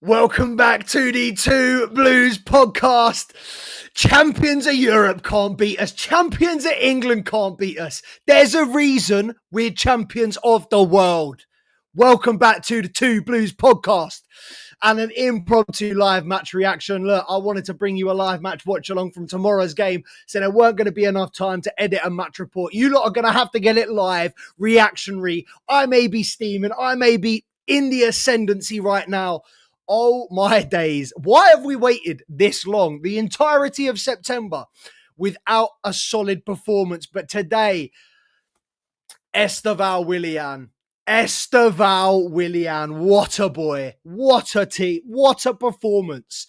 Welcome back to the Two Blues podcast. Champions of Europe can't beat us. Champions of England can't beat us. There's a reason we're champions of the world. Welcome back to the Two Blues podcast and an impromptu live match reaction. Look, I wanted to bring you a live match watch along from tomorrow's game, so there weren't going to be enough time to edit a match report. You lot are going to have to get it live, reactionary. I may be steaming. I may be in the ascendancy right now. Oh my days. Why have we waited this long, the entirety of September, without a solid performance? But today, Estevao Willian, what a boy, what a team, what a performance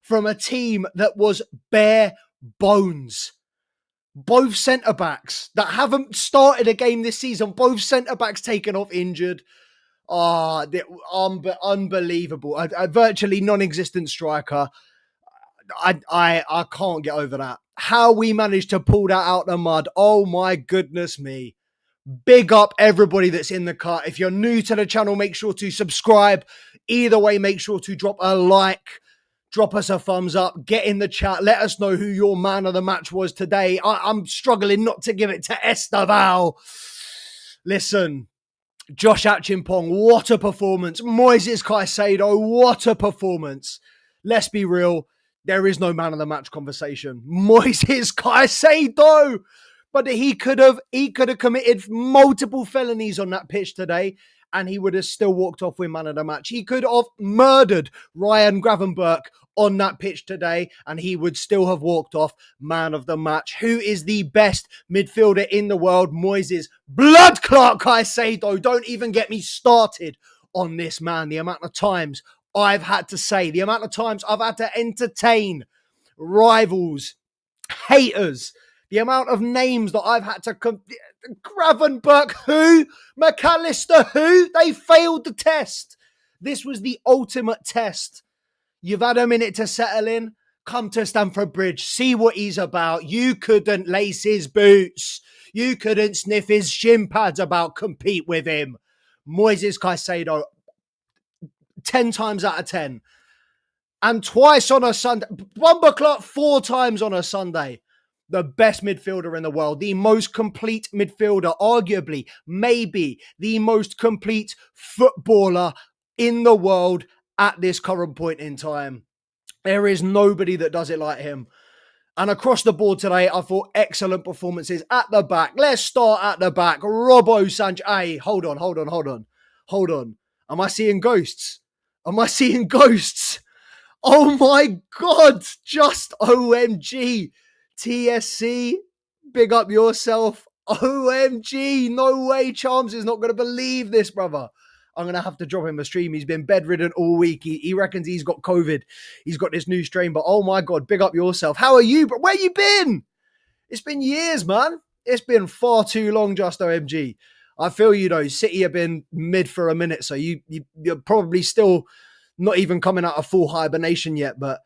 from a team that was bare bones. Both centre-backs that haven't started a game this season, both centre-backs taken off injured. Unbelievable. A virtually non-existent striker. I can't get over that. How we managed to pull that out the mud. Oh my goodness me. Big up everybody that's in the cut. If you're new to the channel, make sure to subscribe. Either way, make sure to drop a like. Drop us a thumbs up. Get in the chat. Let us know who your man of the match was today. I'm struggling not to give it to Estevao. Listen. Josh Achimpong, what a performance. Moises Caicedo, what a performance. Let's be real, there is no man of the match conversation. Moises Caicedo, but he could have committed multiple felonies on that pitch today, and he would have still walked off with man of the match. He could have murdered Ryan Gravenberch on that pitch today, and he would still have walked off man of the match. Who is the best midfielder in the world? Moises Blood Clark Caicedo. Don't even get me started on this man. The amount of times I've had to say, the amount of times I've had to entertain rivals, haters, the amount of names that I've had to... Gravenberch, who? McAllister, who? They failed the test. This was the ultimate test. You've had a minute to settle in. Come to Stamford Bridge. See what he's about. You couldn't lace his boots. You couldn't sniff his shin pads about. Compete with him. Moises Caicedo, 10 times out of 10. And twice on a Sunday. Bumper Clark 4 times on a Sunday. The best midfielder in the world. The most complete midfielder. Arguably, maybe the most complete footballer in the world at this current point in time. There is nobody that does it like him. And across the board today, I thought excellent performances at the back. Let's start at the back. Robbo Sanchez. Hey, hold on. Am I seeing ghosts? Oh my God. Just OMG. TSC, big up yourself. OMG. No way Charms is not going to believe this, brother. I'm going to have to drop him a stream. He's been bedridden all week. He reckons he's got COVID. He's got this new strain, but oh my God, big up yourself. How are you? But where you been? It's been years, man. It's been far too long, just OMG. I feel, City have been mid for a minute, so you're probably still not even coming out of full hibernation yet, but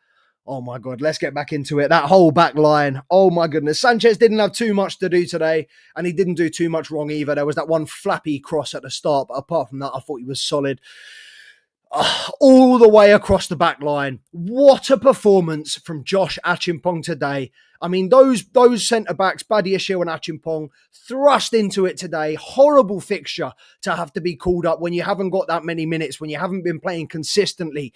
oh my God, let's get back into it. That whole back line. Oh my goodness. Sanchez didn't have too much to do today, and he didn't do too much wrong either. There was that one flappy cross at the start, but apart from that, I thought he was solid. All the way across the back line. What a performance from Josh Achimpong today. I mean, those centre-backs, Badiashile and Achimpong, thrust into it today. Horrible fixture to have to be called up when you haven't got that many minutes, when you haven't been playing consistently.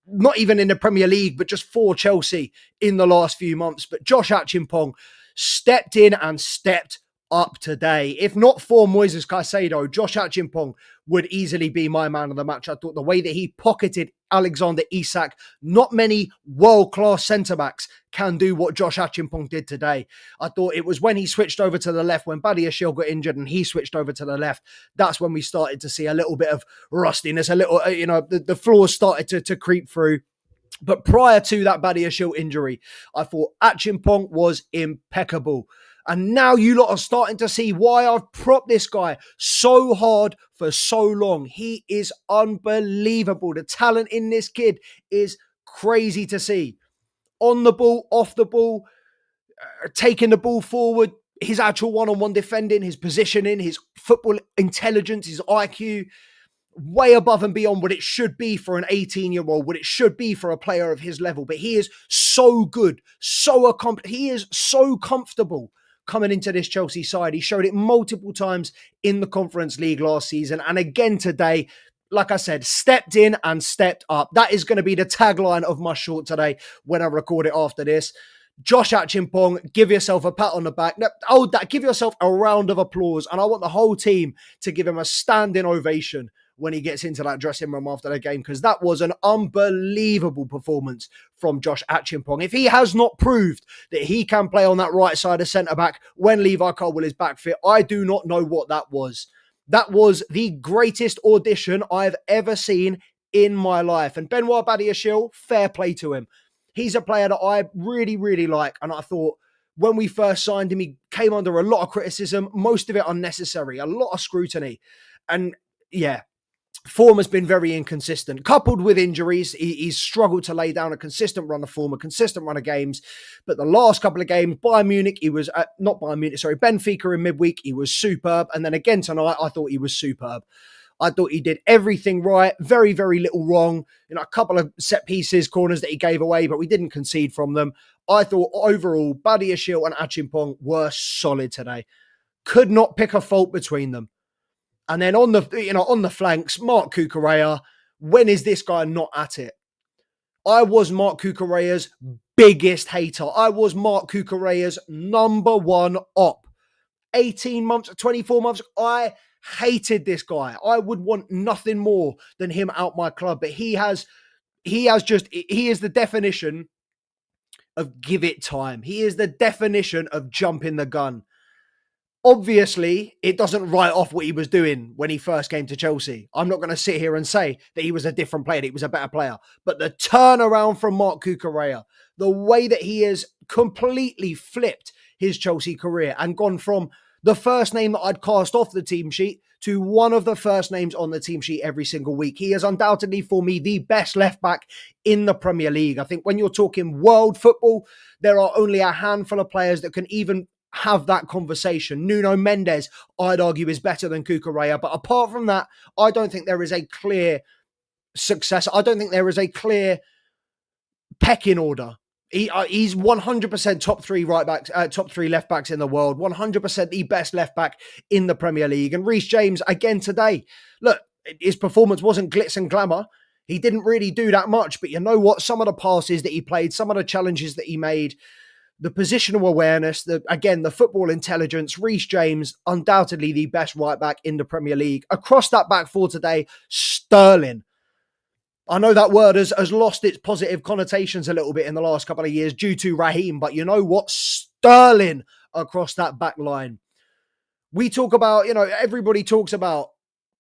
Not even in the Premier League, but just for Chelsea in the last few months. But Josh Achimpong stepped in and stepped up today. If not for Moises Caicedo, Josh Achimpong would easily be my man of the match. I thought the way that he pocketed Alexander Isak, not many world-class centre-backs can do what Josh Achimpong did today. I thought it was when he switched over to the left, when Badiashile got injured and he switched over to the left, that's when we started to see a little bit of rustiness, a little, the floors started to creep through. But prior to that Badiashile injury, I thought Achimpong was impeccable. And now you lot are starting to see why I've propped this guy so hard for so long. He is unbelievable. The talent in this kid is crazy to see. On the ball, off the ball, taking the ball forward, his actual one-on-one defending, his positioning, his football intelligence, his IQ. way above and beyond what it should be for an 18-year-old, what it should be for a player of his level. But he is so good, he is so comfortable coming into this Chelsea side. He showed it multiple times in the Conference League last season. And again today, like I said, stepped in and stepped up. That is going to be the tagline of my short today when I record it after this. Josh Achimpong, give yourself a pat on the back. Give yourself a round of applause. And I want the whole team to give him a standing ovation when he gets into that dressing room after the game, because that was an unbelievable performance from Josh Achimpong. If he has not proved that he can play on that right side of centre-back when Levi Colwill is back fit, I do not know what that was. That was the greatest audition I've ever seen in my life. And Benoit Badiashile, fair play to him. He's a player that I really, really like. And I thought when we first signed him, he came under a lot of criticism, most of it unnecessary, a lot of scrutiny. And yeah, form has been very inconsistent. Coupled with injuries, he's struggled to lay down a consistent run of form, a consistent run of games. But the last couple of games, Benfica in midweek, he was superb. And then again tonight, I thought he was superb. I thought he did everything right, very, very little wrong. A couple of set pieces, corners that he gave away, but we didn't concede from them. I thought overall, Badiashile and Achimpong were solid today. Could not pick a fault between them. And then on the flanks, Marc Cucurella, when is this guy not at it? I was Marc Cucurella's biggest hater. I was Marc Cucurella's number one op. 18 months, 24 months, I hated this guy. I would want nothing more than him out my club. But he is the definition of give it time. He is the definition of jumping the gun. Obviously, it doesn't write off what he was doing when he first came to Chelsea. I'm not going to sit here and say that he was a different player, that he was a better player. But the turnaround from Marc Cucurella, the way that he has completely flipped his Chelsea career and gone from the first name that I'd cast off the team sheet to one of the first names on the team sheet every single week. He is undoubtedly, for me, the best left back in the Premier League. I think when you're talking world football, there are only a handful of players that can even have that conversation. Nuno Mendes, I'd argue, is better than Cucurella. But apart from that, I don't think there is a clear success. I don't think there is a clear pecking order. He's 100% top three left backs in the world, 100% the best left back in the Premier League. And Reece James, again today, look, his performance wasn't glitz and glamour. He didn't really do that much. But you know what? Some of the passes that he played, some of the challenges that he made, the positional awareness, the football intelligence, Reece James, undoubtedly the best right back in the Premier League. Across that back four today, Sterling. I know that word has lost its positive connotations a little bit in the last couple of years due to Raheem, but you know what? Sterling across that back line. We talk about, everybody talks about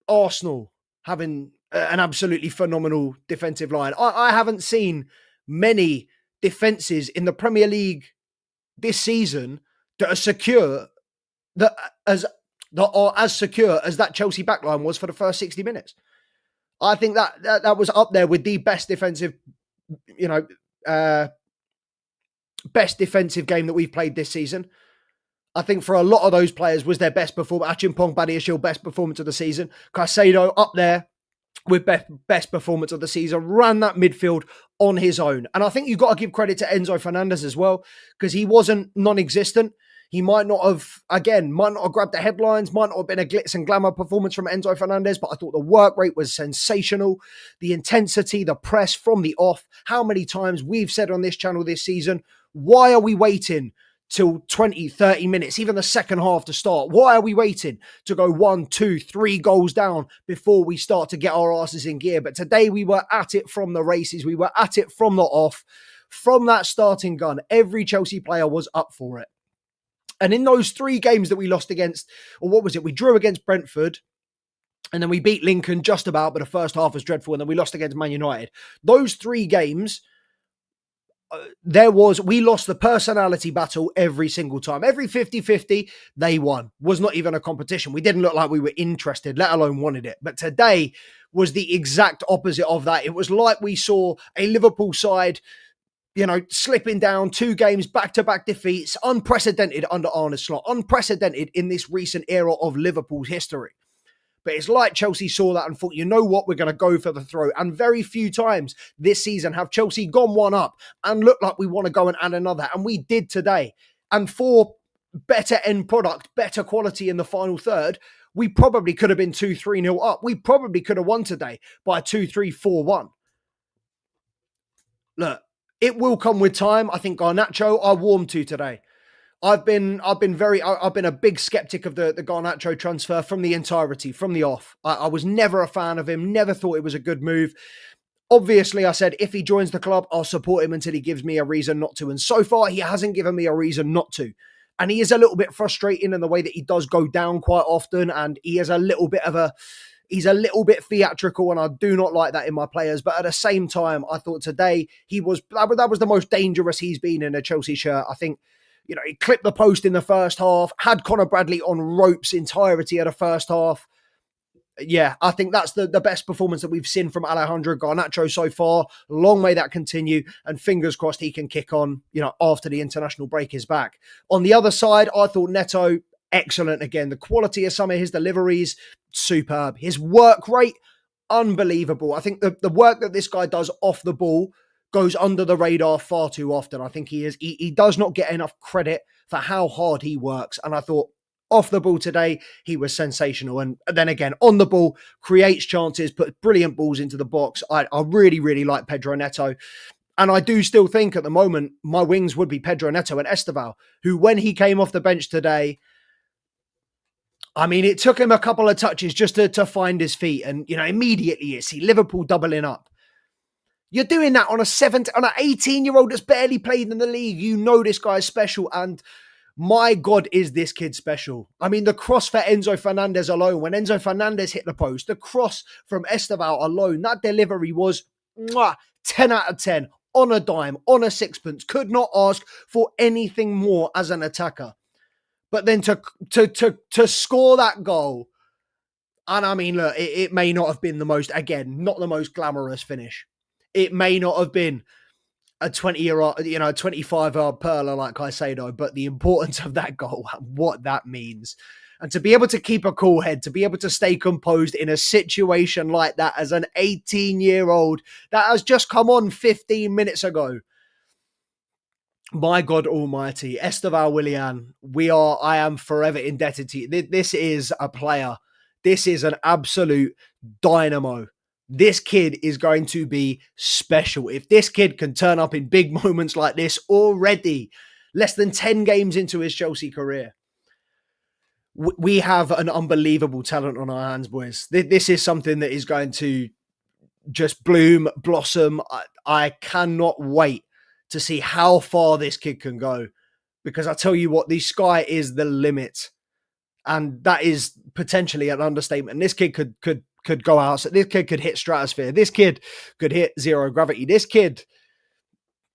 Arsenal having an absolutely phenomenal defensive line. I haven't seen many defenses in the Premier League this season that are secure, that are as secure as that Chelsea backline was for the first 60 minutes. I think that was up there with the best defensive, best defensive game that we've played this season. I think for a lot of those players was their best performance. Achimpong, Badiashile, best performance of the season. Caicedo up there with best performance of the season, ran that midfield on his own. And I think you've got to give credit to Enzo Fernandez as well, because he wasn't non-existent. He might not have grabbed the headlines, might not have been a glitz and glamour performance from Enzo Fernandez, but I thought the work rate was sensational. The intensity, the press from the off. How many times we've said on this channel this season, why are we waiting till 20, 30 minutes, even the second half to start? Why are we waiting to go 1, 2, 3 goals down before we start to get our asses in gear? But today we were at it from the races. We were at it from the off. From that starting gun, every Chelsea player was up for it. And in those 3 games that we lost against, or what was it? We drew against Brentford, and then we beat Lincoln just about, but the first half was dreadful, and then we lost against Man United. Those 3 games, we lost the personality battle every single time. Every 50-50, they won. Was not even a competition. We didn't look like we were interested, let alone wanted it. But today was the exact opposite of that. It was like we saw a Liverpool side, slipping down 2 games, back-to-back defeats, unprecedented under Arne Slot, unprecedented in this recent era of Liverpool's history. But it's like Chelsea saw that and thought, you know what, we're going to go for the throw. And very few times this season have Chelsea gone one up and looked like we want to go and add another. And we did today. And for better end product, better quality in the final third, we probably could have been 2-3-0 up. We probably could have won today by 2-3-4-1. Look, it will come with time. I think Garnacho I warmed to today. I've been a big skeptic of the Garnacho transfer from the entirety, from the off. I was never a fan of him, never thought it was a good move. Obviously, I said, if he joins the club, I'll support him until he gives me a reason not to. And so far, he hasn't given me a reason not to. And he is a little bit frustrating in the way that he does go down quite often. And he is he's a little bit theatrical, and I do not like that in my players. But at the same time, I thought today that was the most dangerous he's been in a Chelsea shirt. I think, he clipped the post in the first half, had Conor Bradley on ropes entirety of the first half. Yeah, I think that's the best performance that we've seen from Alejandro Garnacho so far. Long may that continue, and fingers crossed he can kick on, after the international break is back. On the other side, I thought Neto, excellent again. The quality of some of his deliveries, superb. His work rate, unbelievable. I think the work that this guy does off the ball goes under the radar far too often. I think he does not get enough credit for how hard he works. And I thought, off the ball today, he was sensational. And then again, on the ball, creates chances, puts brilliant balls into the box. I really, really like Pedro Neto. And I do still think at the moment, my wings would be Pedro Neto and Estevao, who when he came off the bench today, it took him a couple of touches just to find his feet. And, immediately you see Liverpool doubling up. You're doing that on an 18-year-old that's barely played in the league. This guy is special. And my God, is this kid special. The cross for Enzo Fernandez alone, when Enzo Fernandez hit the post, the cross from Estevao alone, that delivery was 10 out of 10, on a dime, on a sixpence. Could not ask for anything more as an attacker. But then to score that goal, and look, it may not have been not the most glamorous finish. It may not have been a 25-yard perler like Caicedo, but the importance of that goal, what that means. And to be able to keep a cool head, to be able to stay composed in a situation like that as an 18-year-old that has just come on 15 minutes ago. My God almighty, Estevao Willian, I am forever indebted to you. This is a player. This is an absolute dynamo. This kid is going to be special. If this kid can turn up in big moments like this already, less than 10 games into his Chelsea career, we have an unbelievable talent on our hands, boys. This is something that is going to just bloom, blossom. I cannot wait to see how far this kid can go, because I tell you what, the sky is the limit, and that is potentially an understatement. This kid could go out. So this kid could hit stratosphere. This kid could hit zero gravity. This kid,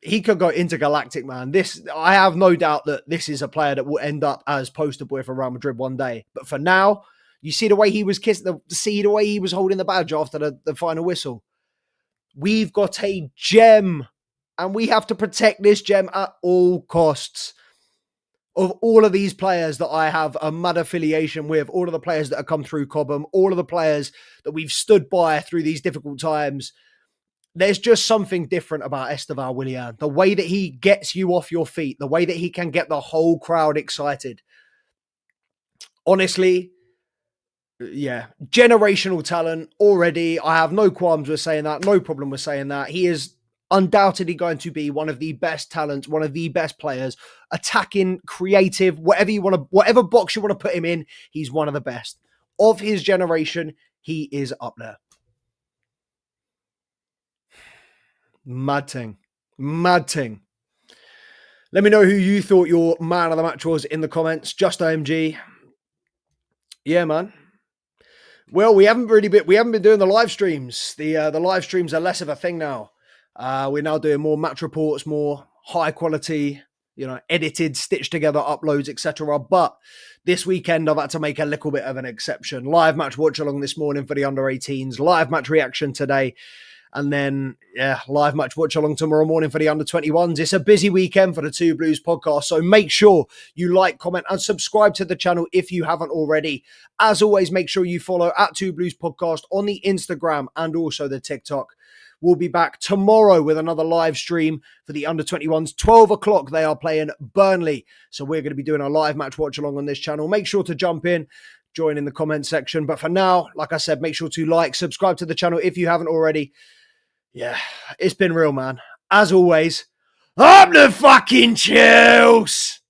he could go intergalactic, man. I have no doubt that this is a player that will end up as poster boy for Real Madrid one day. But for now, you see the way he was kissed, the way he was holding the badge after the final whistle. We've got a gem, and we have to protect this gem at all costs. Of all of these players that I have a mad affiliation with, all of the players that have come through Cobham, all of the players that we've stood by through these difficult times, there's just something different about Estevao Willian. The way that he gets you off your feet, the way that he can get the whole crowd excited. Honestly, yeah, generational talent already. I have no qualms with saying that, no problem with saying that. He is undoubtedly going to be one of the best talents, one of the best players, attacking, creative, whatever box you want to put him in, he's one of the best. Of his generation, he is up there. Mad thing. Let me know who you thought your man of the match was in the comments. Just OMG. Yeah, man. Well, we haven't been doing the live streams. The live streams are less of a thing now. We're now doing more match reports, more high quality, edited, stitched together uploads, etc. But this weekend, I've had to make a little bit of an exception. Live match watch along this morning for the under 18s, live match reaction today. And then, live match watch along tomorrow morning for the under-21s. It's a busy weekend for the Two Blues podcast, so make sure you like, comment, and subscribe to the channel if you haven't already. As always, make sure you follow at Two Blues Podcast on the Instagram and also the TikTok. We'll be back tomorrow with another live stream for the under-21s. 12 o'clock, they are playing Burnley. So we're going to be doing a live match watch along on this channel. Make sure to jump in, join in the comment section. But for now, like I said, make sure to like, subscribe to the channel if you haven't already. Yeah, it's been real, man. As always, I'm the fucking Chills.